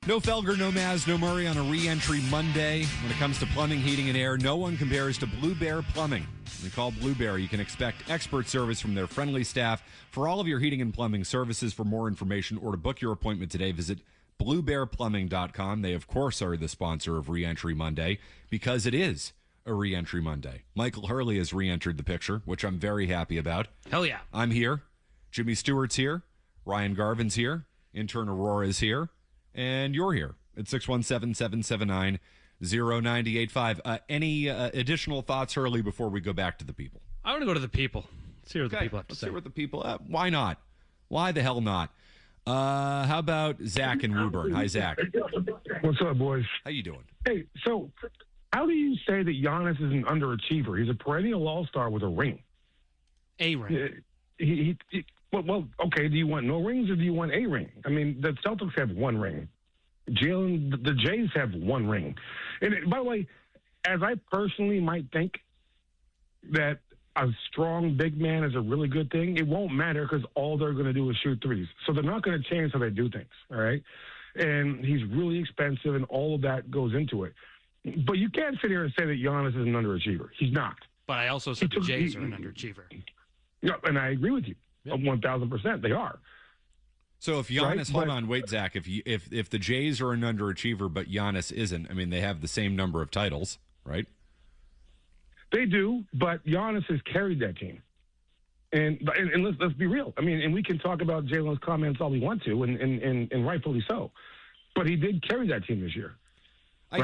No Felger, no Maz, no Murray on a re-entry Monday. When it comes to plumbing, heating, and air, no one compares to Blue Bear Plumbing. When call Blue Bear, you can expect expert service from their friendly staff for all of your heating and plumbing services. For more information or to book your appointment today, visit bluebearplumbing.com. They, of course, are the sponsor of Re-Entry Monday because it is a Re-Entry Monday. Michael Hurley has re-entered the picture, which I'm very happy about. Hell yeah. I'm here. Jimmy Stewart's here. Ryan Garvin's here. Intern Aurora is here. And you're here at 617-779-0985. Any additional thoughts, Hurley, before we go back to the people? I want to go to the people. Let's hear what the people have to Let's say. hear what the people... why not? Why the hell not? How about Zach in Woburn? Hi, Zach. What's up, boys? How you doing? Hey, so how do you say that Giannis is an underachiever? He's a perennial all-star with a ring. A ring. Well, okay, do you want no rings or do you want a ring? I mean, the Celtics have one ring. The Jays have one ring. And by the way, as I personally might think that a strong big man is a really good thing, it won't matter because all they're going to do is shoot threes. So they're not going to change how they do things, all right? And he's really expensive, and all of that goes into it. But you can't sit here and say that Giannis is an underachiever. He's not. But I also said the Jays are an underachiever. Yeah, and I agree with you. 1,000%. They are. So if Giannis, hold on, wait, Zach. If the Jays are an underachiever, but Giannis isn't, I mean, they have the same number of titles, right? They do, but Giannis has carried that team. And let's be real. I mean, and we can talk about Jalen's comments all we want to, and rightfully so. But he did carry that team this year. I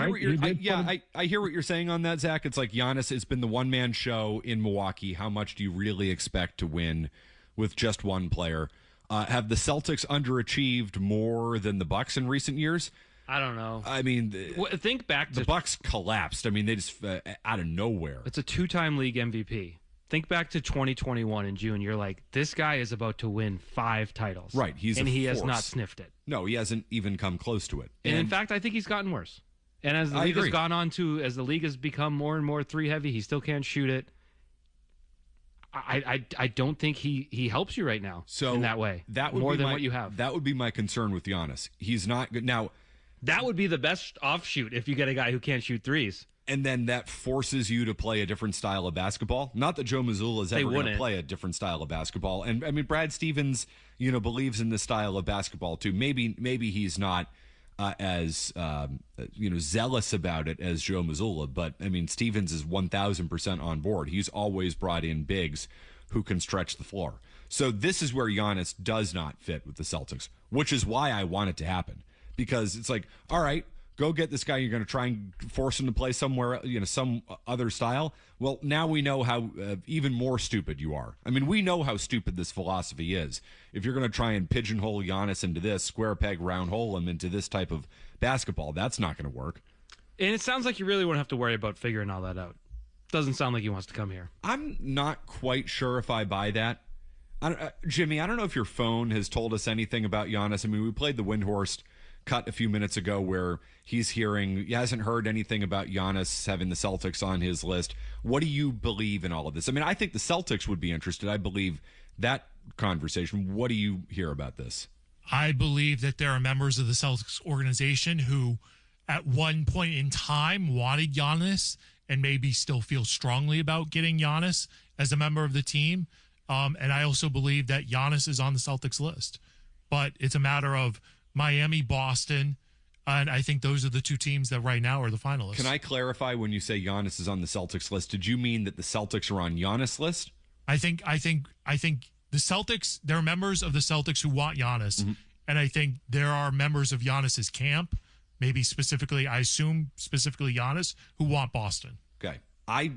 hear what you're saying on that, Zach. It's like Giannis has been the one-man show in Milwaukee. How much do you really expect to win with just one player? Have the Celtics underachieved more than the Bucks in recent years? I don't know. I mean, think back to the Bucks collapsed. I mean, they just out of nowhere. It's a two-time league MVP. Think back to 2021 in June. You're like, this guy is about to win 5 titles. Right. He has not sniffed it. No, he hasn't even come close to it. And in fact, I think he's gotten worse. And as the league has gone on as the league has become more and more 3-heavy, he still can't shoot it. I don't think he helps you right now in that way. That would more be than what you have. That would be my concern with Giannis. He's not good now. That would be the best offshoot if you get a guy who can't shoot threes. And then that forces you to play a different style of basketball. Not that Joe Mazzulla is ever going to play a different style of basketball. And I mean, Brad Stevens, believes in this style of basketball too. Maybe he's not as zealous about it as Joe Mazzulla, but I mean, Stevens is 1,000% on board. He's always brought in bigs who can stretch the floor. So this is where Giannis does not fit with the Celtics, which is why I want it to happen, because it's like, all right, go get this guy. You're going to try and force him to play somewhere, some other style. Well, now we know how even more stupid you are. I mean, we know how stupid this philosophy is. If you're going to try and pigeonhole Giannis into this, square peg, round hole him into this type of basketball, that's not going to work. And it sounds like you really won't have to worry about figuring all that out. Doesn't sound like he wants to come here. I'm not quite sure if I buy that. Jimmy, I don't know if your phone has told us anything about Giannis. I mean, we played the Windhorst cut a few minutes ago where he hasn't heard anything about Giannis having the Celtics on his list. What do you believe in all of this? I mean, I think the Celtics would be interested. I believe that conversation. What do you hear about this? I believe that there are members of the Celtics organization who at one point in time wanted Giannis and maybe still feel strongly about getting Giannis as a member of the team. And I also believe that Giannis is on the Celtics list. But it's a matter of Miami, Boston, and I think those are the 2 teams that right now are the finalists. Can I clarify, when you say Giannis is on the Celtics list, did you mean that the Celtics are on Giannis' list? I think the Celtics, there are members of the Celtics who want Giannis, and I think there are members of Giannis's camp, maybe specifically, I assume specifically Giannis, who want Boston. Okay. I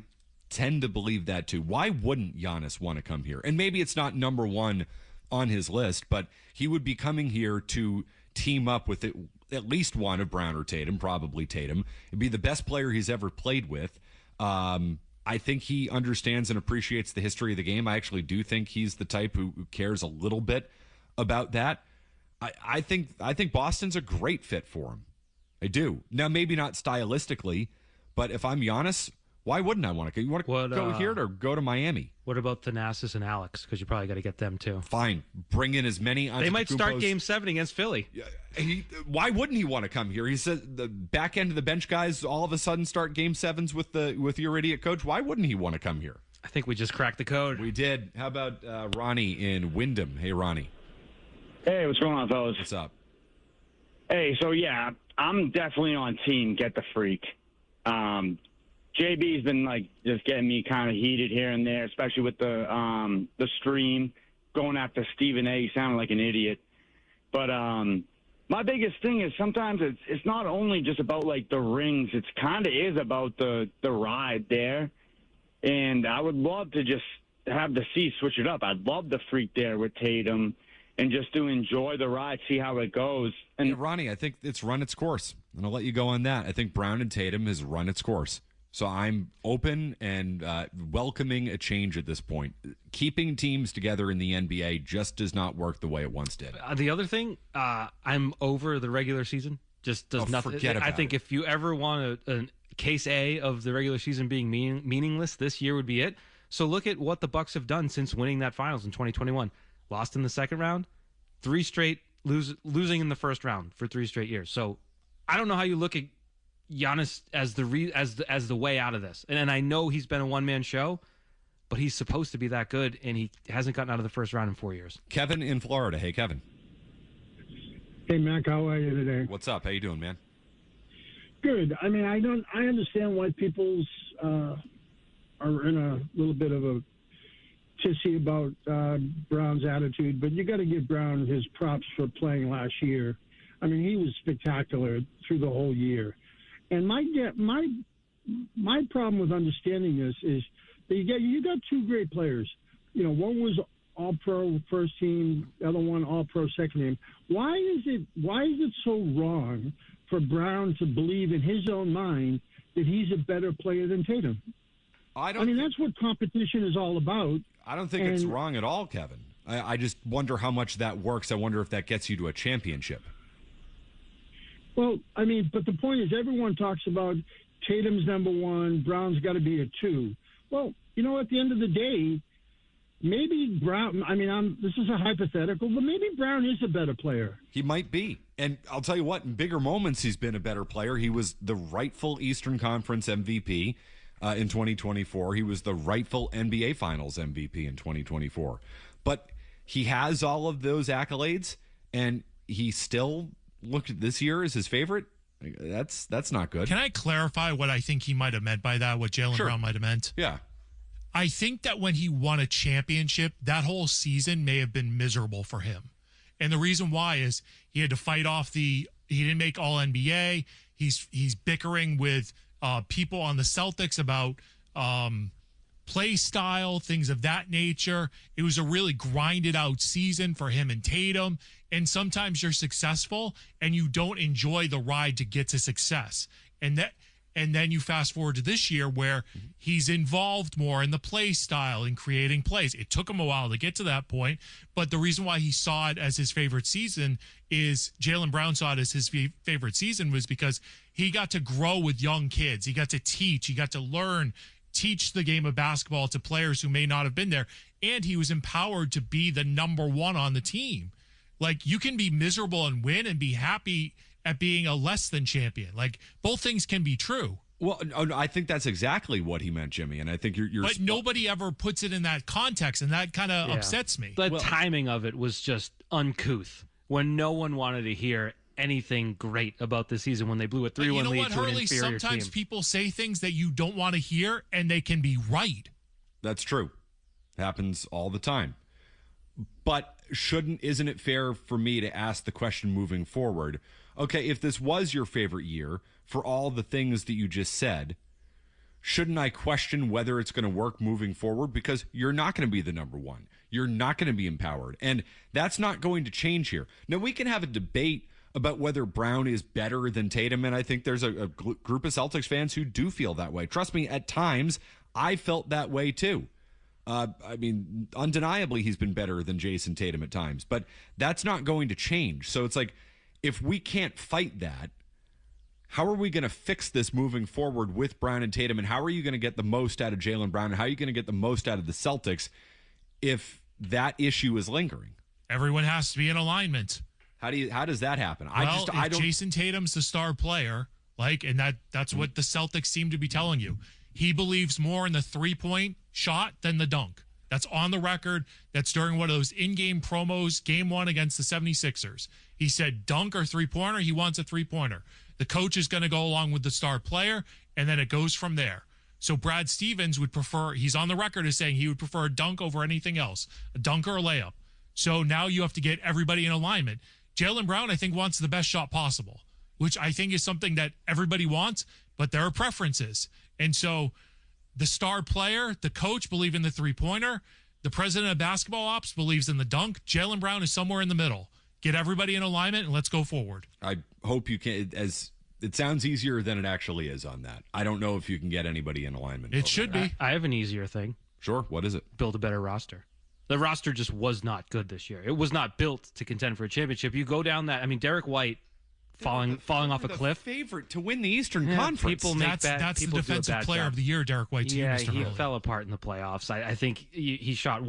tend to believe that too. Why wouldn't Giannis want to come here? And maybe it's not number 1 on his list, but he would be coming here to team up with at least one of Brown or Tatum, probably Tatum. It'd be the best player he's ever played with. I think he understands and appreciates the history of the game. I actually do think he's the type who cares a little bit about that. I think Boston's a great fit for him. I do. Now, maybe not stylistically, but if I'm Giannis, Why wouldn't I want to? You want to go here or go to Miami? What about Thanasis and Alex? Because you probably got to get them too. Fine. Bring in as many. They might start Game 7 against Philly. Why wouldn't he want to come here? He said the back end of the bench guys all of a sudden start Game 7s with your idiot coach. Why wouldn't he want to come here? I think we just cracked the code. We did. How about Ronnie in Wyndham? Hey, Ronnie. Hey, what's going on, fellas? What's up? Hey, so yeah, I'm definitely on team Get the Freak. JB's been like just getting me kind of heated here and there, especially with the stream going after Stephen A. He sounded like an idiot. But my biggest thing is sometimes it's not only just about like the rings. It's kind of is about the ride there. And I would love to just have the C switch it up. I'd love the Freak there with Tatum and just to enjoy the ride, see how it goes. And yeah, Ronnie, I think it's run its course. And I'll let you go on that. I think Brown and Tatum has run its course. So I'm open and welcoming a change at this point. Keeping teams together in the NBA just does not work the way it once did. The other thing, I'm over the regular season. Just does nothing. Forget about I think it. if you ever want a case A of the regular season being meaningless, this year would be it. So look at what the Bucks have done since winning that finals in 2021. Lost in the second round, 3 straight losing in the first round for 3 straight years. So I don't know how you look at Giannis as the way out of this. And I know he's been a one-man show, but he's supposed to be that good, and he hasn't gotten out of the first round in 4 years. Kevin in Florida. Hey, Kevin. Hey, Mac, how are you today? What's up? How you doing, man? Good. I mean, I understand why people's are in a little bit of a tissy about Brown's attitude, but you got to give Brown his props for playing last year. I mean, he was spectacular through the whole year. And my problem with understanding this is that you got 2 great players. You know, one was All-Pro first team, the other one All-Pro second team. Why is it so wrong for Brown to believe in his own mind that he's a better player than Tatum? I mean, that's what competition is all about. I don't think it's wrong at all, Kevin. I just wonder how much that works. I wonder if that gets you to a championship. Well, I mean, but the point is everyone talks about Tatum's number 1, Brown's got to be a 2. Well, you know, at the end of the day, maybe Brown, I mean, this is a hypothetical, but maybe Brown is a better player. He might be. And I'll tell you what, in bigger moments, he's been a better player. He was the rightful Eastern Conference MVP in 2024. He was the rightful NBA Finals MVP in 2024. But he has all of those accolades, and he still looked at this year as his favorite. That's not good. Can I clarify what I think he might have meant by that, what Jaylen Brown might have meant? Yeah. I think that when he won a championship, that whole season may have been miserable for him. And the reason why is he had to fight off he didn't make All-NBA. He's bickering with people on the Celtics about play style, things of that nature. It was a really grinded out season for him and Tatum. And sometimes you're successful and you don't enjoy the ride to get to success. And then you fast forward to this year where he's involved more in the play style and creating plays. It took him a while to get to that point, but the reason why he saw it as his favorite season is Jaylen Brown saw it as his favorite season was because he got to grow with young kids. He got to teach. He got to learn, teach the game of basketball to players who may not have been there. And he was empowered to be the number 1 on the team. Like, you can be miserable and win and be happy at being a less than champion. Like, both things can be true. Well, I think that's exactly what he meant, Jimmy. And I think you're but nobody ever puts it in that context, and that kind of upsets me. The timing of it was just uncouth when no one wanted to hear anything great about the season when they blew a 3-1 lead to an inferior sometimes team. People say things that you don't want to hear, and they can be right. That's true. Happens all the time. But isn't it fair for me to ask the question moving forward? Okay, if this was your favorite year for all the things that you just said, shouldn't I question whether it's going to work moving forward? Because you're not going to be the number 1. You're not going to be empowered. And that's not going to change here. Now, we can have a debate about whether Brown is better than Tatum, and I think there's a group of Celtics fans who do feel that way. Trust me, at times, I felt that way too. I mean, undeniably, he's been better than Jason Tatum at times, but that's not going to change. So it's like, if we can't fight that, how are we going to fix this moving forward with Brown and Tatum, and how are you going to get the most out of Jaylen Brown, and how are you going to get the most out of the Celtics if that issue is lingering? Everyone has to be in alignment. How does that happen? Well, if Jason Tatum's the star player, and that's what the Celtics seem to be telling you. He believes more in the 3-point shot than the dunk. That's on the record. That's during one of those in-game promos, game 1 against the 76ers. He said dunk or 3-pointer. He wants a 3-pointer. The coach is going to go along with the star player, and then it goes from there. So Brad Stevens would prefer, he's on the record as saying he would prefer a dunk over anything else, a dunk or a layup. So now you have to get everybody in alignment. Jaylen Brown, I think, wants the best shot possible, which I think is something that everybody wants, but there are preferences. And so the star player, the coach, believe in the 3-pointer. The president of basketball ops believes in the dunk. Jaylen Brown is somewhere in the middle. Get everybody in alignment and let's go forward. I hope you can, as it sounds easier than it actually is on that. I don't know if you can get anybody in alignment. It should be. I have an easier thing. Sure. What is it? Build a better roster. The roster just was not good this year. It was not built to contend for a championship. You go down that. I mean, Derek White falling off a cliff. Favorite to win the Eastern Conference. People make that's people the defensive player job. of the year, Derek White. Yeah, Mr. he Hurley. fell apart in the playoffs. I think he shot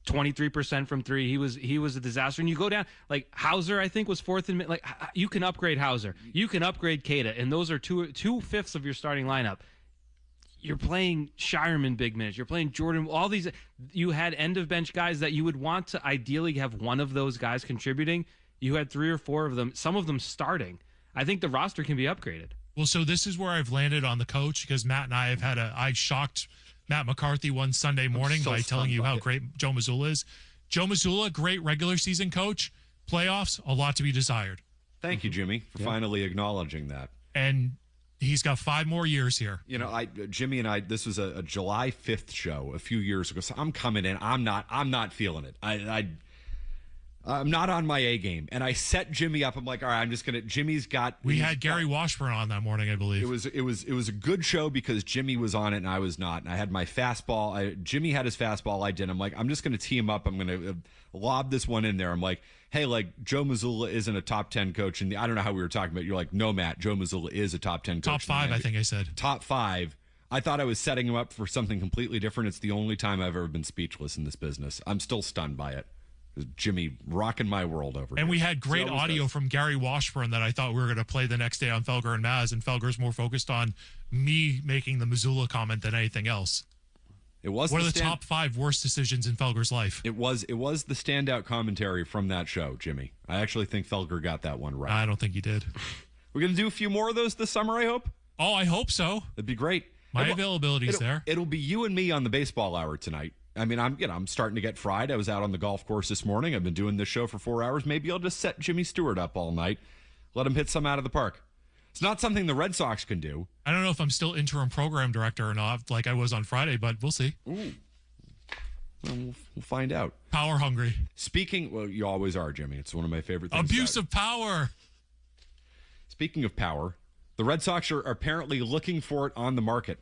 23% from 3. He was a disaster. And you go down Hauser, I think was 4th in. You can upgrade Hauser, you can upgrade Keita, and those are 2/5 of your starting lineup. You're playing Shireman big minutes. You're playing Jordan. All these, you had end of bench guys that you would want to ideally have one of those guys contributing. You had 3 or 4 of them, some of them starting. I think the roster can be upgraded. Well, so this is where I've landed on the coach, because Matt and I have I shocked Matt McCarthy one Sunday morning by telling you how great Joe Mazzulla is. Joe Mazzulla, great regular season coach. Playoffs, a lot to be desired. Thank you, Jimmy, for finally acknowledging that. And he's got 5 more years here. You know, Jimmy and I, this was a July 5th show a few years ago. So I'm coming in. I'm not feeling it. I'm not on my A game. And I set Jimmy up. I'm like, all right, Jimmy's got. We had Gary Washburn on that morning, I believe. It was a good show because Jimmy was on it and I was not. And I had my fastball. Jimmy had his fastball. I didn't. I'm like, I'm just going to tee him up. I'm going to lob this one in there. I'm like, hey, Joe Mazzulla isn't a top 10 coach. And I don't know how we were talking about. You're like, no, Matt, Joe Mazzulla is a top 10 coach. Top 5, I think I said. Top 5. I thought I was setting him up for something completely different. It's the only time I've ever been speechless in this business. I'm still stunned by it. Jimmy rocking my world over and here. We had great audio from Gary Washburn that I thought we were going to play the next day on Felger and Maz, and Felger's more focused on me making the Mazzulla comment than anything else. It was one of the top 5 worst decisions in Felger's life. It was the standout commentary from that show, Jimmy. I actually think Felger got that one right. I don't think he did. We're going to do a few more of those this summer, I hope. Oh, I hope so. It'd be great. My availability's there. It'll be you and me on the baseball hour tonight. I mean, I'm starting to get fried. I was out on the golf course this morning. I've been doing this show for 4 hours. Maybe I'll just set Jimmy Stewart up all night, let him hit some out of the park. It's not something the Red Sox can do. I don't know if I'm still interim program director or not, like I was on Friday, but we'll see. Ooh. Well, we'll find out. Power hungry. Well, you always are, Jimmy. It's one of my favorite things. Abuse of power. Speaking of power, the Red Sox are apparently looking for it on the market.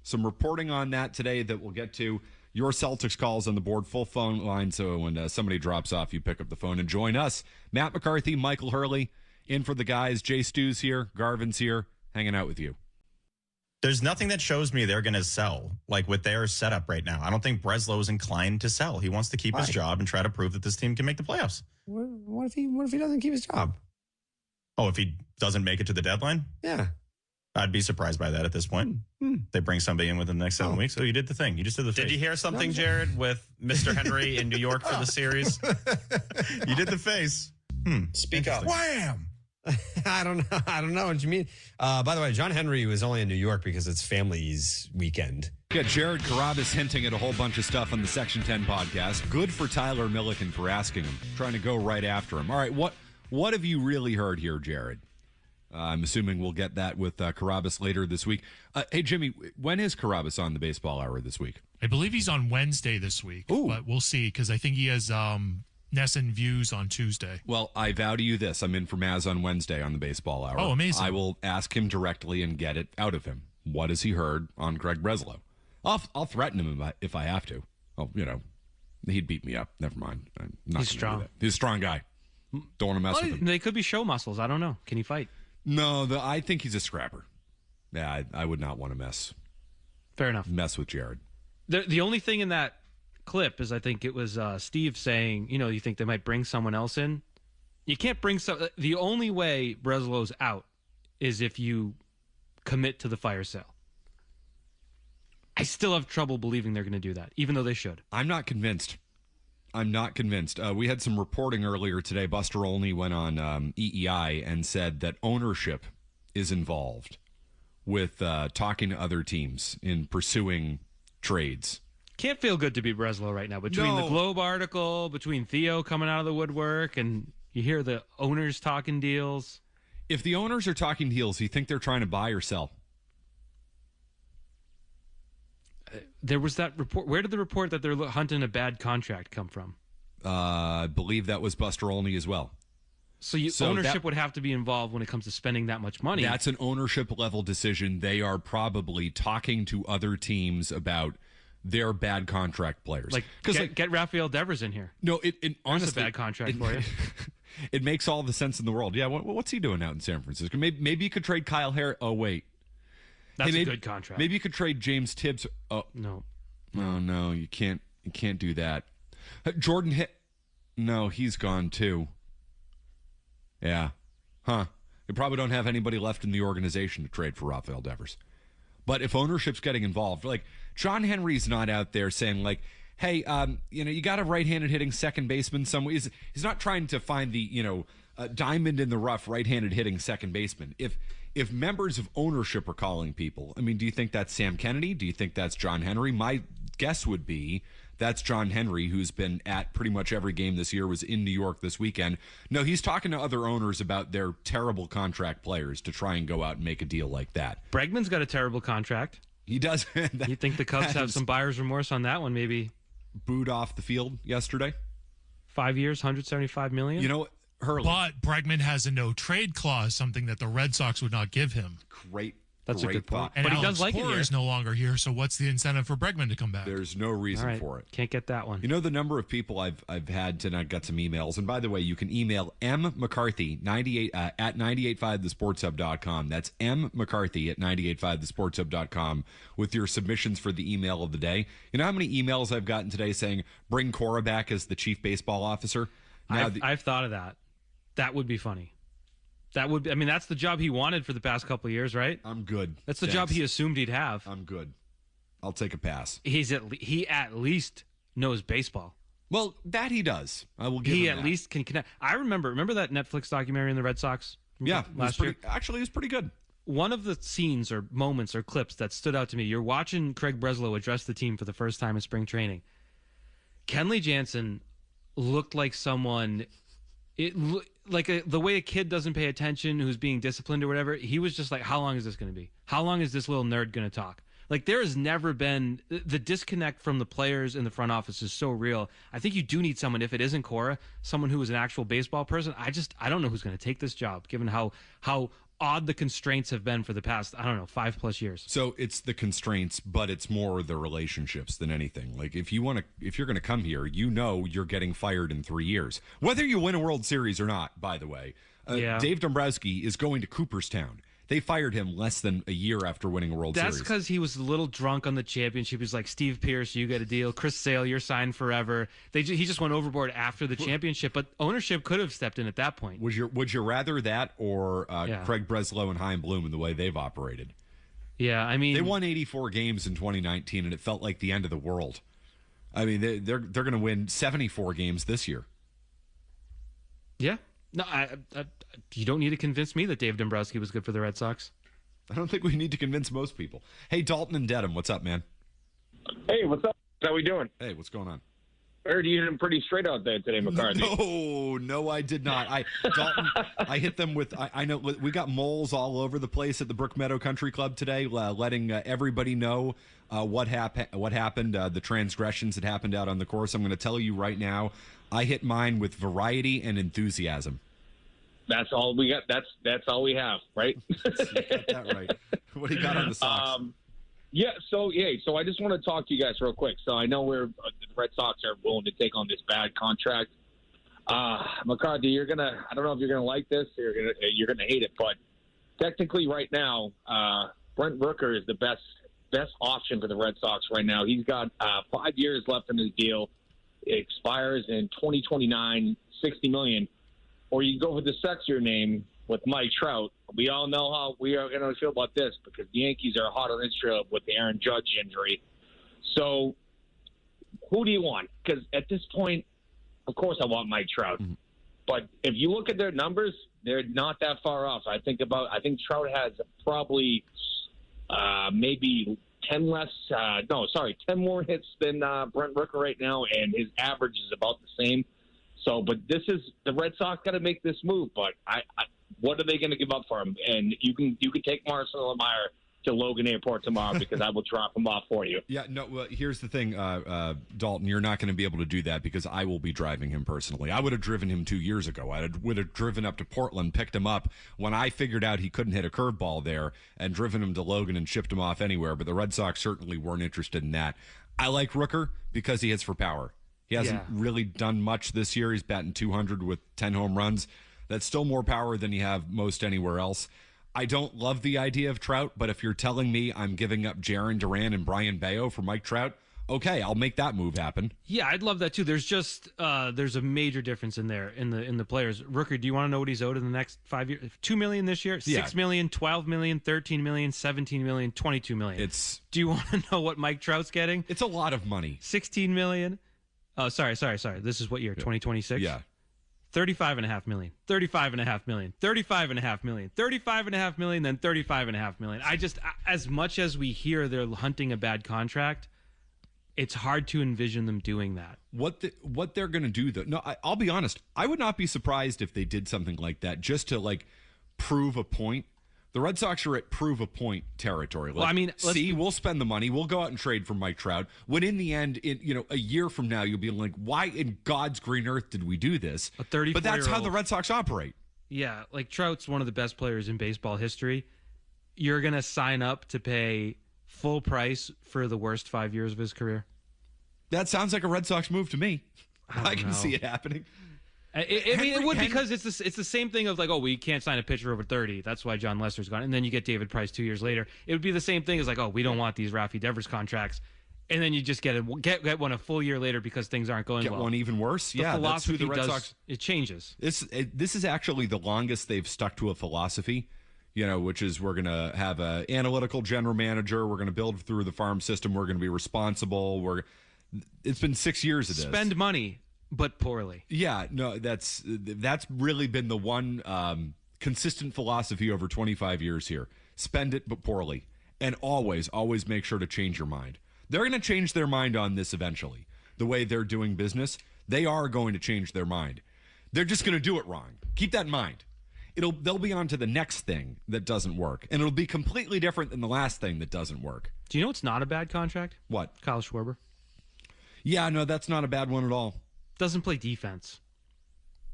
Some reporting on that today that we'll get to. Your Celtics calls on the board, full phone line, so when somebody drops off, you pick up the phone and join us. Matt McCarthy, Michael Hurley, in for the guys. Jay Stu's here, Garvin's here, hanging out with you. There's nothing that shows me they're going to sell, with their setup right now. I don't think Breslow is inclined to sell. He wants to keep his job and try to prove that this team can make the playoffs. What if he doesn't keep his job? Oh, if he doesn't make it to the deadline? Yeah. I'd be surprised by that at this point. They bring somebody in within the next 7 weeks. So you did the thing. You just did the thing. Did you hear something, Jared, with Mr. Henry in New York for the series? You did the face. Speak up. Wham! I don't know what you mean. By the way, John Henry was only in New York because it's family's weekend. Yeah, Jared Carrabis hinting at a whole bunch of stuff on the Section 10 podcast. Good for Tyler Milliken for asking him, trying to go right after him. All right, what have you really heard here, Jared? I'm assuming we'll get that with Carrabis later this week. Hey, Jimmy, when is Carrabis on the baseball hour this week? I believe he's on Wednesday this week, but we'll see because I think he has Nesson Views on Tuesday. Well, I vow to you this. I'm in for Maz on Wednesday on the baseball hour. Oh, amazing. I will ask him directly and get it out of him. What has he heard on Craig Breslow? I'll threaten him if I have to. Oh, he'd beat me up. Never mind. I'm not He's strong. He's a strong guy. Don't want to mess with him. They could be show muscles. I don't know. Can he fight? No, I think he's a scrapper. Yeah, I would not want to mess. Fair enough. Mess with Jared. The only thing in that clip is I think it was Steve saying, you think they might bring someone else in. You can't bring the only way Breslow's out is if you commit to the fire sale. I still have trouble believing they're going to do that, even though they should. I'm not convinced. We had some reporting earlier today. Buster Olney went on EEI and said that ownership is involved with talking to other teams in pursuing trades. Can't feel good to be Breslow right now. Between the Globe article, between Theo coming out of the woodwork, and you hear the owners talking deals. If the owners are talking deals, you think they're trying to buy or sell? There was that report. Where did the report that they're hunting a bad contract come from? I believe that was Buster Olney as well. So ownership would have to be involved when it comes to spending that much money. That's an ownership level decision. They are probably talking to other teams about their bad contract players. Get Rafael Devers in here. No, it honestly, that's a bad contract for you. It makes all the sense in the world. Yeah, what's he doing out in San Francisco? Maybe you could trade Kyle Harris. Oh wait, that's a good contract. Maybe you could trade James Tibbs. Oh no, you can't. You can't do that. Jordan No, he's gone too. Yeah. Huh. They probably don't have anybody left in the organization to trade for Rafael Devers. But if ownership's getting involved, like John Henry's not out there saying like, hey, you got a right-handed hitting second baseman somewhere. He's not trying to find the, diamond in the rough right-handed hitting second baseman. If members of ownership are calling people, I mean, do you think that's Sam Kennedy? Do you think that's John Henry? My guess would be that's John Henry, who's been at pretty much every game this year, was in New York this weekend. No, he's talking to other owners about their terrible contract players to try and go out and make a deal like that. Bregman's got a terrible contract. He does. You think the Cubs have some buyer's remorse on that one, maybe? Booed off the field yesterday. 5 years, $175 million? You know, Hurley. But Bregman has a no-trade clause, something that the Red Sox would not give him. That's a good point. And but Alex he does like Cora it here. is no longer here, so what's the incentive for Bregman to come back? There's no reason for it. Can't get that one. You know the number of people I've had tonight, got some emails. And by the way, you can email mmccarthy98 at 985thesportshub.com. That's mmccarthy at 985thesportshub.com with your submissions for the email of the day. You know how many emails I've gotten today saying, bring Cora back as the chief baseball officer? I've thought of that. That would be funny. That's the job he wanted for the past couple of years, right? I'm good. That's the job he assumed he'd have. I'm good. I'll take a pass. He at least knows baseball. Well, that he does. I will give him that. He at least can connect. I remember that Netflix documentary on the Red Sox? Yeah, last year. Actually, it was pretty good. One of the scenes or moments or clips that stood out to me, you're watching Craig Breslow address the team for the first time in spring training. Kenley Jansen looked like someone... the way a kid doesn't pay attention who's being disciplined or whatever, he was just like, how long is this going to be? How long is this little nerd going to talk? Like, there has never been the disconnect from the players in the front office is so real. I think you do need someone, if it isn't Cora, someone who is an actual baseball person. I don't know who's going to take this job, given how odd the constraints have been for the past, 5+ years. So it's the constraints, but it's more the relationships than anything. Like if you're going to come here, you're getting fired in 3 years, whether you win a World Series or not. By the way, Dave Dombrowski is going to Cooperstown. They fired him less than a year after winning a World Series. That's because he was a little drunk on the championship. He was like, Steve Pearce, you get a deal. Chris Sale, you're signed forever. He just went overboard after the championship, but ownership could have stepped in at that point. Would you rather that or Craig Breslow and Chaim Bloom and the way they've operated? Yeah, I mean... They won 84 games in 2019, and it felt like the end of the world. I mean, they're going to win 74 games this year. Yeah. No, you don't need to convince me that Dave Dombrowski was good for the Red Sox. I don't think we need to convince most people. Hey, Dalton and Dedham, what's up, man? Hey, what's up? How we doing? Hey, what's going on? I heard you hit him pretty straight out there today, McCarthy. No, I did not. Dalton, I hit them with. I know we got moles all over the place at the Brook Meadow Country Club today, letting everybody know what happened, the transgressions that happened out on the course. I'm going to tell you right now. I hit mine with variety and enthusiasm. That's all we got. That's all we have, right? You got that right. What do you got on the Sox? So I just want to talk to you guys real quick. So I know the Red Sox are willing to take on this bad contract. McCarthy, I don't know if you're gonna like this or you're gonna hate it, but technically right now, Brent Rooker is the best option for the Red Sox right now. He's got 5 years left in his deal. It expires in 2029, $60 million. Or you go with the sexier name with Mike Trout. We all know how we are going to feel about this because the Yankees are hot on this trail with the Aaron Judge injury. So who do you want? Because at this point, of course I want Mike Trout. Mm-hmm. But if you look at their numbers, they're not that far off. I think Trout has probably maybe 10 more hits than Brent Rooker right now, and his average is about the same. So, but the Red Sox got to make this move. But what are they going to give up for him? And you can take Marcelo Meyer to Logan Airport tomorrow because I will drop him off for you. Yeah, no. Well, here's the thing, Dalton. You're not going to be able to do that because I will be driving him personally. I would have driven him 2 years ago. I would have driven up to Portland, picked him up when I figured out he couldn't hit a curveball there, and driven him to Logan and shipped him off anywhere. But the Red Sox certainly weren't interested in that. I like Rooker because he hits for power. He hasn't really done much this year. He's batting .200 with 10 home runs. That's still more power than you have most anywhere else. I don't love the idea of Trout, but if you're telling me I'm giving up Jarren Duran and Brian Bayo for Mike Trout, okay, I'll make that move happen. Yeah, I'd love that too. There's just there's a major difference in there in the players. Rooker, do you want to know what he's owed in the next 5 years? $2 million this year, $6 million, $12 million, $13 million, $17 million, $22 million. Do you want to know what Mike Trout's getting? It's a lot of money. $16 million. Oh, sorry. This is what year? 2026? Yeah. $35.5 million, $35.5 million, $35.5 million, $35.5 million, then $35.5 million. As much as we hear they're hunting a bad contract, it's hard to envision them doing that. What they're going to do, though? No, I'll be honest. I would not be surprised if they did something like that just to prove a point. The Red Sox are at prove a point territory. We'll spend the money. We'll go out and trade for Mike Trout. When in the end, a year from now, you'll be like, why in God's green earth did we do this? But that's how the Red Sox operate. Yeah, Trout's one of the best players in baseball history. You're going to sign up to pay full price for the worst 5 years of his career? That sounds like a Red Sox move to me. I can see it happening. It would because it's the same thing of we can't sign a pitcher over 30. That's why John Lester's gone. And then you get David Price 2 years later. It would be the same thing as we don't want these Rafi Devers contracts. And then you just get one a full year later because things aren't going well. Get one even worse? The philosophy that's who the Red Sox... It changes. This is actually the longest they've stuck to a philosophy, which is we're going to have an analytical general manager. We're going to build through the farm system. We're going to be responsible. It's been 6 years of this. Spend money. But poorly. Yeah, no, that's really been the one consistent philosophy over 25 years here. Spend it, but poorly. And always make sure to change your mind. They're going to change their mind on this eventually. The way they're doing business, they are going to change their mind. They're just going to do it wrong. Keep that in mind. They'll be on to the next thing that doesn't work. And it'll be completely different than the last thing that doesn't work. Do you know what's not a bad contract? What? Kyle Schwarber. Yeah, no, that's not a bad one at all. Doesn't play defense.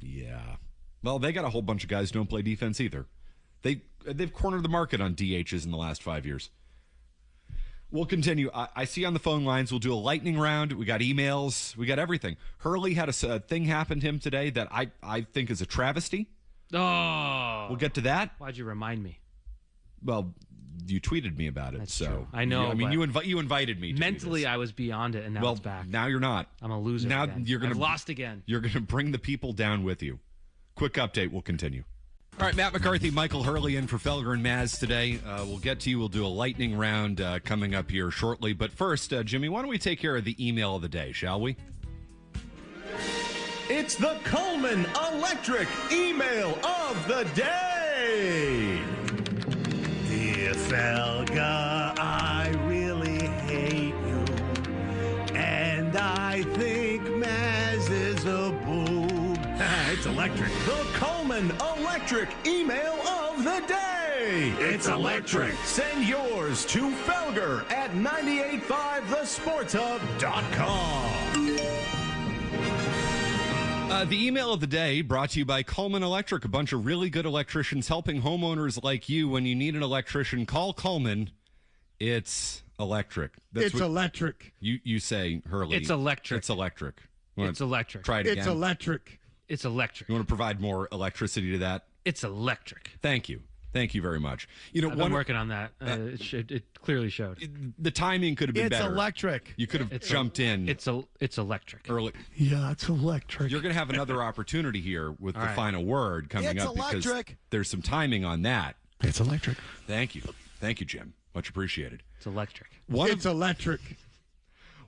Yeah. Well, they got a whole bunch of guys who don't play defense either. They've cornered the market on DHs in the last 5 years. We'll continue. I see on the phone lines, we'll do a lightning round. We got emails. We got everything. Hurley had a thing happen to him today that I think is a travesty. Oh. We'll get to that. Why'd you remind me? Well, you tweeted me about it. That's true. I know. You invited me. Mentally, I was beyond it, and now it's back. Now you're not. I'm a loser. Now again. I've lost again. You're going to bring the people down with you. Quick update. We'll continue. All right, Matt McCarthy, Michael Hurley in for Felger and Maz today. We'll get to you. We'll do a lightning round coming up here shortly. But first, Jimmy, why don't we take care of the email of the day, shall we? It's the Coleman Electric email of the day. Dear Felga, I really hate you. And I think Maz is a boob. It's electric. The Coleman Electric email of the day. It's electric. Send yours to Felger at 985thesportshub.com. The email of the day brought to you by Coleman Electric, a bunch of really good electricians helping homeowners like you. When you need an electrician, call Coleman. It's electric. It's electric. You say, Hurley. It's electric. It's electric. It's electric. Try it again. It's electric. It's electric. You want to provide more electricity to that? It's electric. Thank you. Thank you very much. I'm working on that. It clearly showed. The timing could have been better. It's electric. You could have jumped in. It's electric. Early. Yeah, it's electric. You're going to have another opportunity here with the final word coming up because there's some timing on that. It's electric. Thank you. Thank you, Jim. Much appreciated. It's electric. It's electric.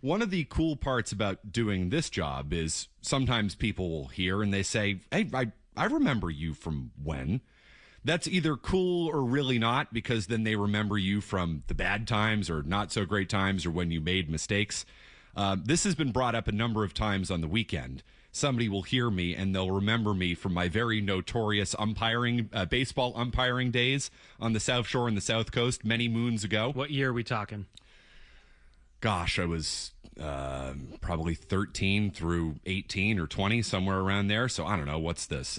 One of the cool parts about doing this job is sometimes people will hear and they say, hey, I remember you from when. That's either cool or really not, because then they remember you from the bad times or not so great times or when you made mistakes. This has been brought up a number of times on the weekend. Somebody will hear me and they'll remember me from my very notorious baseball umpiring days on the South Shore and the South Coast many moons ago. What year are we talking? Gosh, I was probably 13 through 18 or 20, somewhere around there. So I don't know. What's this?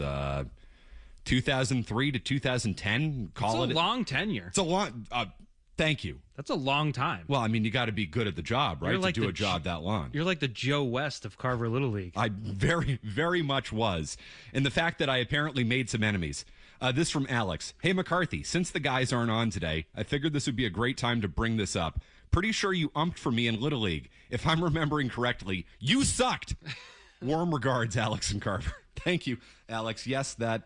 2003 to 2010. It's a long tenure. It's a long. Thank you. That's a long time. Well, I mean, you got to be good at the job, right? To do a job that long. You're like the Joe West of Carver Little League. I very, very much was. And the fact that I apparently made some enemies. This from Alex. Hey, McCarthy, since the guys aren't on today, I figured this would be a great time to bring this up. Pretty sure you umped for me in Little League. If I'm remembering correctly, you sucked. Warm regards, Alex and Carver. Thank you, Alex. Yes, that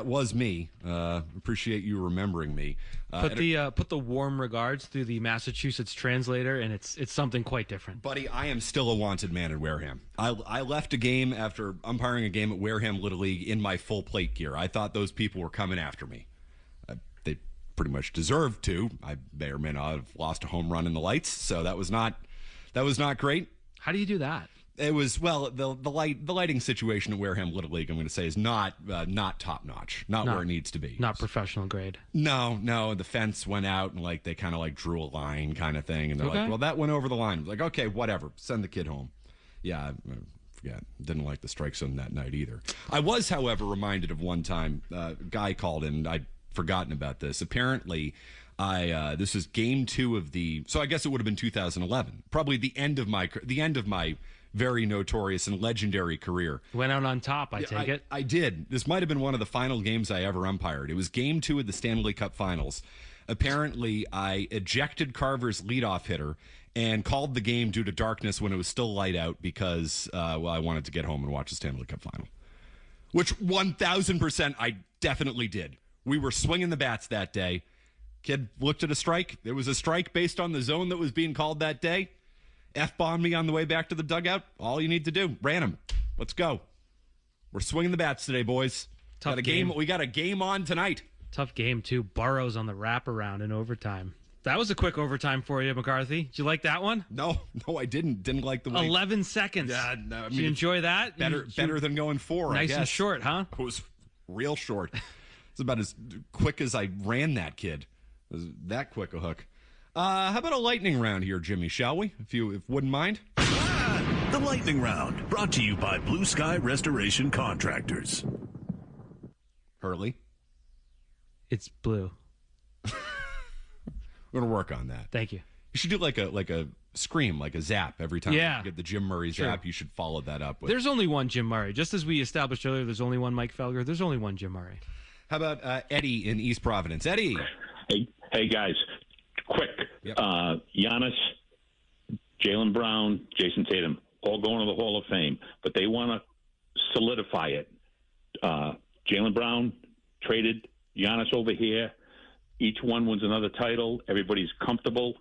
was me. Appreciate you remembering me. Put the warm regards through the Massachusetts translator, and it's something quite different. Buddy, I am still a wanted man at Wareham. I left a game after umpiring a game at Wareham Little League in my full plate gear. I thought those people were coming after me. They pretty much deserved to. I may or may not have lost a home run in the lights, so that was not great. How do you do that? It was, well, the lighting situation at Wareham Little League, I'm going to say, is not top notch, not where it needs to be. Not professional grade. No, the fence went out and they kind of drew a line kind of thing, and they're like, well, that went over the line. I was like, okay, whatever, send the kid home. Yeah, I forget, didn't like the strike zone that night either. I was, however, reminded of one time a guy called in. I'd forgotten about this. Apparently, this was game 2 of so I guess it would have been 2011, probably the end of my very notorious and legendary career. Went out on top, I take it. I did. This might have been one of the final games I ever umpired. It was game 2 of the Stanley Cup Finals. Apparently, I ejected Carver's leadoff hitter and called the game due to darkness when it was still light out because, I wanted to get home and watch the Stanley Cup Final. Which 1,000% I definitely did. We were swinging the bats that day. Kid looked at a strike. There was a strike based on the zone that was being called that day. F-bombed me on the way back to the dugout. All you need to do. Ran him. Let's go. We're swinging the bats today, boys. Tough game. We got a game on tonight. Tough game, too. Burrows on the wraparound in overtime. That was a quick overtime for you, McCarthy. Did you like that one? No, I didn't. Didn't like the way. 11 seconds. Yeah, no, I mean, did you enjoy that? Better than going 4, nice I guess. and short, huh? It was real short. It's about as quick as I ran that kid. It was that quick a hook. How about a lightning round here, Jimmy, shall we? If wouldn't mind. The lightning round, brought to you by Blue Sky Restoration Contractors. Hurley? It's blue. We're going to work on that. Thank you. You should do like a scream, like a zap every time you get the Jim Murray zap. Sure. You should follow that up with. There's only one Jim Murray. Just as we established earlier, there's only one Mike Felger. There's only one Jim Murray. How about Eddie in East Providence? Eddie. Hey guys. Quick. Yep. Giannis, Jaylen Brown, Jason Tatum, all going to the Hall of Fame, but they want to solidify it. Jaylen Brown traded Giannis over here. Each one wins another title. Everybody's comfortable.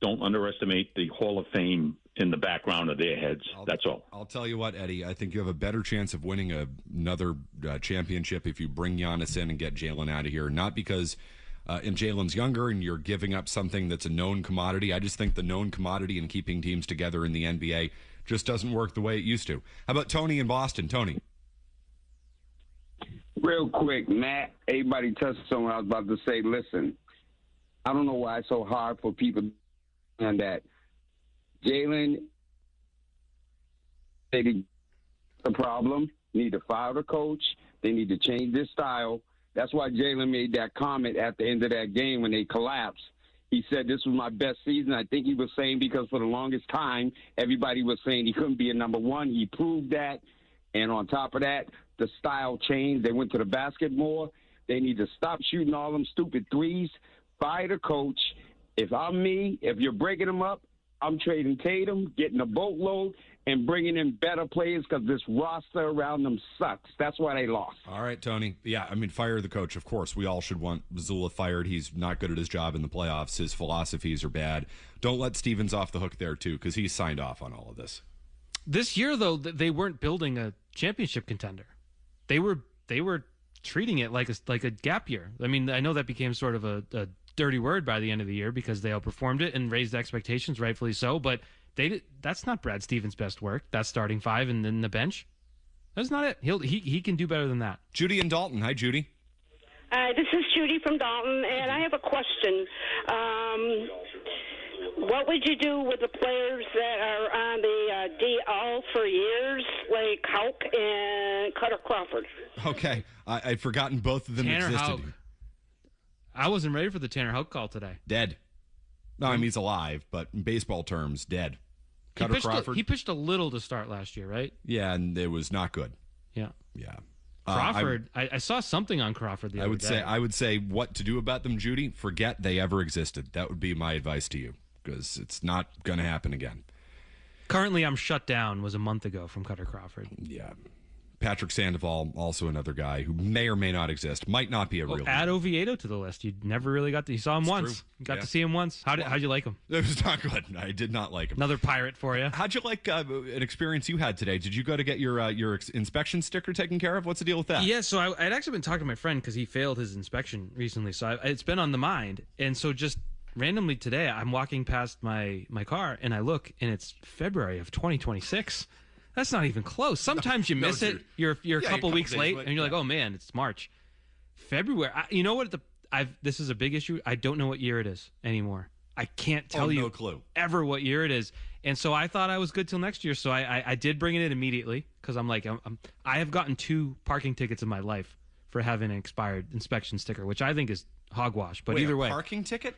Don't underestimate the Hall of Fame in the background of their heads. That's all. I'll tell you what, Eddie, I think you have a better chance of winning another championship if you bring Giannis in and get Jaylen out of here. Not because and Jaylen's younger and you're giving up something that's a known commodity. I just think the known commodity in keeping teams together in the NBA just doesn't work the way it used to. How about Tony in Boston? Tony. Real quick, Matt, everybody touched on what I was about to say. Listen, I don't know why it's so hard for people to understand that Jaylen, the problem, need to fire the coach. They need to change their style. That's why Jaylen made that comment at the end of that game when they collapsed. He said, this was my best season. I think he was saying because for the longest time, everybody was saying he couldn't be a number one. He proved that. And on top of that, the style changed. They went to the basket more. They need to stop shooting all them stupid threes. Fire the coach. If I'm me, if you're breaking them up, I'm trading Tatum, getting a boatload, and bringing in better players because this roster around them sucks. That's why they lost. All right, Tony. Yeah, I mean, fire the coach. Of course, we all should want Mazzulla fired. He's not good at his job in the playoffs. His philosophies are bad. Don't let Stevens off the hook there, too, because he's signed off on all of this. This year, though, they weren't building a championship contender. They were treating it like a gap year. I mean, I know that became sort of a dirty word by the end of the year because they outperformed it and raised expectations, rightfully so, but that's not Brad Stevens' best work. That's starting five and then the bench. That's not it. He can do better than that. Judy and Dalton. Hi, Judy. This is Judy from Dalton, and I have a question. What would you do with the players that are on the DL for years, like Houck and Cutter Crawford? Okay. I'd forgotten both of them Tanner existed. Houck. I wasn't ready for the Tanner Houck call today. Dead. No, I mean, he's alive, but in baseball terms, dead. Cutter Crawford. He pitched a little to start last year, right? Yeah, and it was not good. Yeah. Yeah. Crawford, I saw something on Crawford the other day. I would say what to do about them, Judy. Forget they ever existed. That would be my advice to you because it's not going to happen again. Currently, I'm shut down was a month ago from Cutter Crawford. Yeah. Patrick Sandoval, also another guy who may or may not exist. Might not be a real. Add Oviedo to the list. You never really got to. You saw him once. True. You got to see him once. How'd you like him? It was not good. I did not like him. Another pirate for you. How'd you like an experience you had today? Did you go to get your inspection sticker taken care of? What's the deal with that? Yeah, so I'd actually been talking to my friend because he failed his inspection recently. So it's been on the mind. And so just randomly today, I'm walking past my car and I look and it's February of 2026. That's not even close. Sometimes you miss it. You're a couple weeks late, and you're like, oh man, it's March, February. You know what? This is a big issue. I don't know what year it is anymore. I can't tell you no clue. Ever what year it is. And so I thought I was good till next year. So I did bring it in immediately because I'm like, I have gotten 2 parking tickets in my life for having an expired inspection sticker, which I think is hogwash. But either way, parking ticket.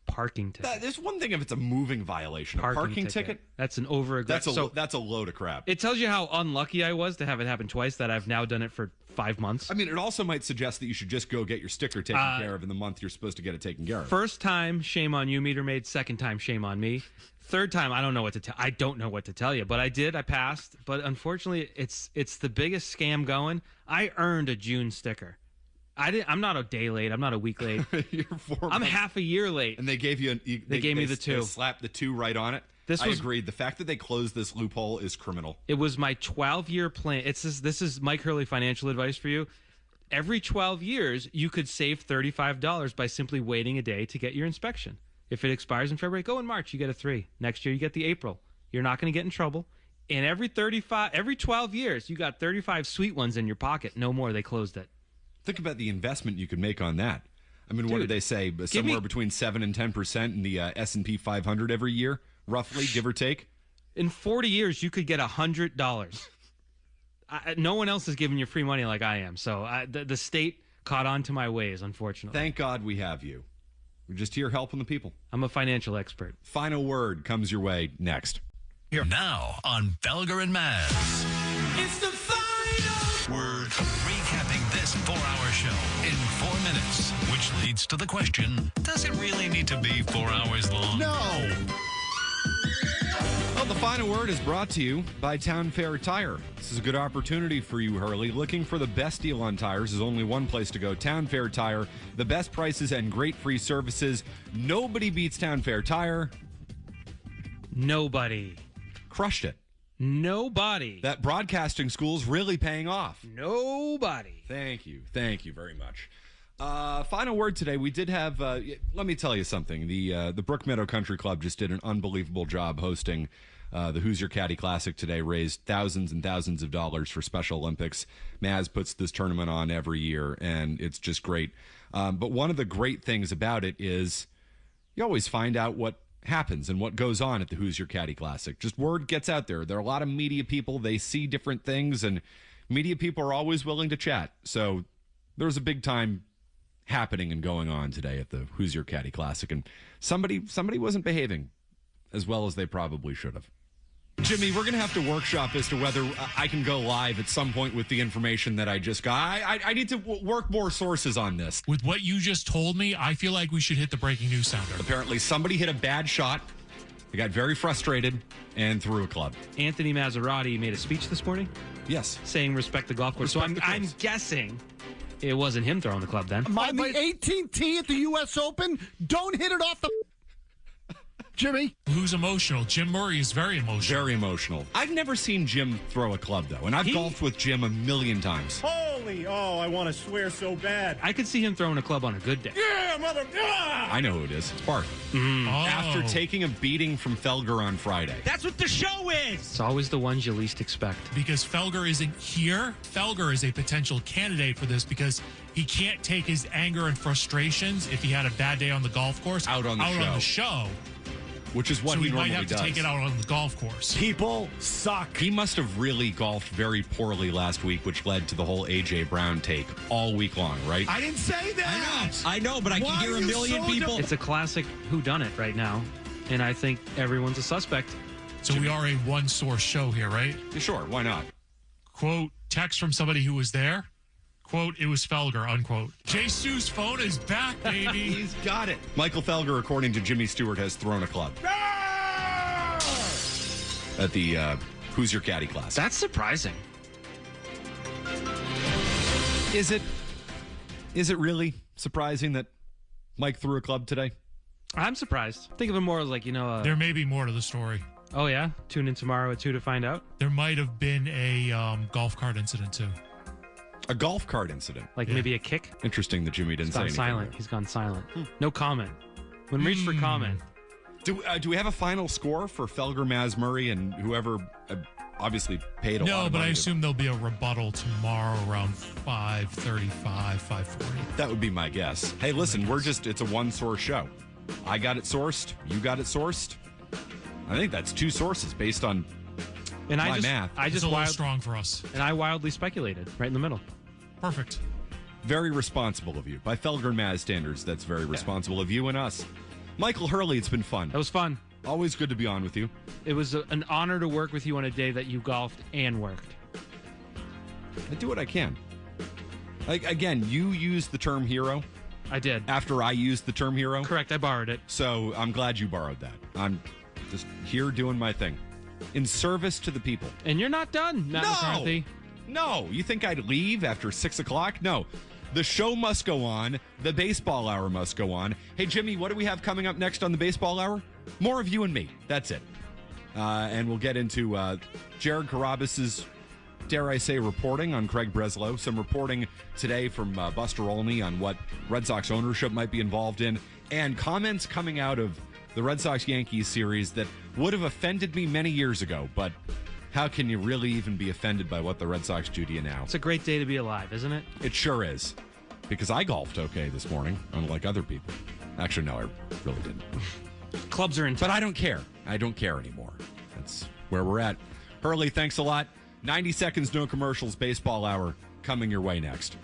Parking ticket. There's one thing if it's a moving violation. A parking ticket? That's an over-aggressive. That's a load of crap. It tells you how unlucky I was to have it happen twice, that I've now done it for 5 months. I mean, it also might suggest that you should just go get your sticker taken care of in the month you're supposed to get it taken care of. First time, shame on you, meter maid. Second time, shame on me. Third time, I don't know what to tell. I don't know what to tell you, but I did. I passed. But unfortunately, it's the biggest scam going. I earned a June sticker. I'm not a day late. I'm not a week late. I'm half a year late. And they gave you. They gave me the 2. They slapped the 2 right on it. I agreed. The fact that they closed this loophole is criminal. It was my 12-year plan. This is Mike Hurley financial advice for you. Every 12 years, you could save $35 by simply waiting a day to get your inspection. If it expires in February, go in March. You get a 3. Next year, you get the April. You're not going to get in trouble. And every 12 years, you got 35 sweet ones in your pocket. No more. They closed it. Think about the investment you could make on that. I mean, what did they say? Somewhere between 7 and 10% in the S&P 500 every year, roughly, give or take. In 40 years, you could get $100. No one else is giving you free money like I am. So the state caught on to my ways, unfortunately. Thank God we have you. We're just here helping the people. I'm a financial expert. Final word comes your way next. Here now on Felger and Maz. It's the final word. Recapping this 4-hour show in 4 minutes, which leads to the question, does it really need to be 4 hours long? No. Well, the final word is brought to you by Town Fair Tire. This is a good opportunity for you, Hurley. Looking for the best deal on tires is only one place to go. Town Fair Tire. The best prices and great free services. Nobody beats Town Fair Tire. Nobody. Crushed it. Nobody. That broadcasting school's really paying off. Nobody. Thank you. Thank you very much. Final word today. We did have, let me tell you something. The Brook Meadow Country Club just did an unbelievable job hosting the Who's Your Caddy Classic today, raised thousands and thousands of dollars for Special Olympics. Maz puts this tournament on every year, and it's just great. But one of the great things about it is you always find out what happens and what goes on at the Who's Your Caddy Classic. Just word gets out there. There are a lot of media people. They see different things, and media people are always willing to chat. So there's a big time happening and going on today at the Who's Your Caddy Classic, and somebody wasn't behaving as well as they probably should have. Jimmy, we're going to have to workshop as to whether I can go live at some point with the information that I just got. I need to work more sources on this. With what you just told me, I feel like we should hit the breaking news sounder. Apparently, somebody hit a bad shot. They got very frustrated and threw a club. Anthony Maserati made a speech this morning. Yes. Saying respect the golf course. So I'm guessing it wasn't him throwing the club then. On the 18th tee at the U.S. Open, don't hit it off the... Jimmy. Who's emotional? Jim Murray is very emotional. Very emotional. I've never seen Jim throw a club, though, and I've golfed with Jim a million times. Holy, I want to swear so bad. I could see him throwing a club on a good day. Yeah, mother... I know who it is. It's Bart. After taking a beating from Felger on Friday. That's what the show is! It's always the ones you least expect. Because Felger isn't here, Felger is a potential candidate for this because he can't take his anger and frustrations if he had a bad day on the golf course out on the show. Which is what so he normally might have to does. take it out on the golf course. People suck. He must have really golfed very poorly last week, which led to the whole A.J. Brown take all week long, right? I didn't say that. I know, but I can hear a million people. It's a classic whodunit right now, and I think everyone's a suspect. So we are a one-source show here, right? Sure, why not? Quote, text from somebody who was there. Quote, it was Felger, unquote. Jay Sue's phone is back, baby. He's got it. Michael Felger, according to Jimmy Stewart, has thrown a club. At the Who's Your Caddy class. That's surprising. Is it really surprising that Mike threw a club today? I'm surprised. Think of it more as like, there may be more to the story. Oh, yeah? Tune in tomorrow at 2 to find out? There might have been a golf cart incident, too. A golf cart incident? Like maybe a kick? Interesting that Jimmy didn't say anything. Silent. He's gone silent. No comment. When reached for comment. Do we have a final score for Felger, Maz Murray, and whoever obviously paid a lot of money? No, but I assume there'll be a rebuttal tomorrow around 5:35, 5:40. That would be my guess. Hey, listen, it's a one-source show. I got it sourced. You got it sourced. I think that's two sources based on my math. It's a little strong for us. And I wildly speculated right in the middle. Perfect. Very responsible of you. By Felger and Maz standards, that's very responsible of you and us. Michael Hurley, it's been fun. That was fun. Always good to be on with you. It was an honor to work with you on a day that you golfed and worked. I do what I can. Again, you used the term hero. I did. After I used the term hero. Correct, I borrowed it. So I'm glad you borrowed that. I'm just here doing my thing. In service to the people. And you're not done, Matt McCarthy. No. You think I'd leave after 6 o'clock? No. The show must go on. The baseball hour must go on. Hey, Jimmy, what do we have coming up next on the baseball hour? More of you and me. That's it. And we'll get into Jared Carrabis' dare I say, reporting on Craig Breslow. Some reporting today from Buster Olney on what Red Sox ownership might be involved in, and comments coming out of the Red Sox-Yankees series that would have offended me many years ago, but how can you really even be offended by what the Red Sox do to you now? It's a great day to be alive, isn't it? It sure is. Because I golfed okay this morning, unlike other people. Actually, no, I really didn't. Clubs are in. But I don't care. I don't care anymore. That's where we're at. Hurley, thanks a lot. 90 seconds, no commercials, baseball hour coming your way next.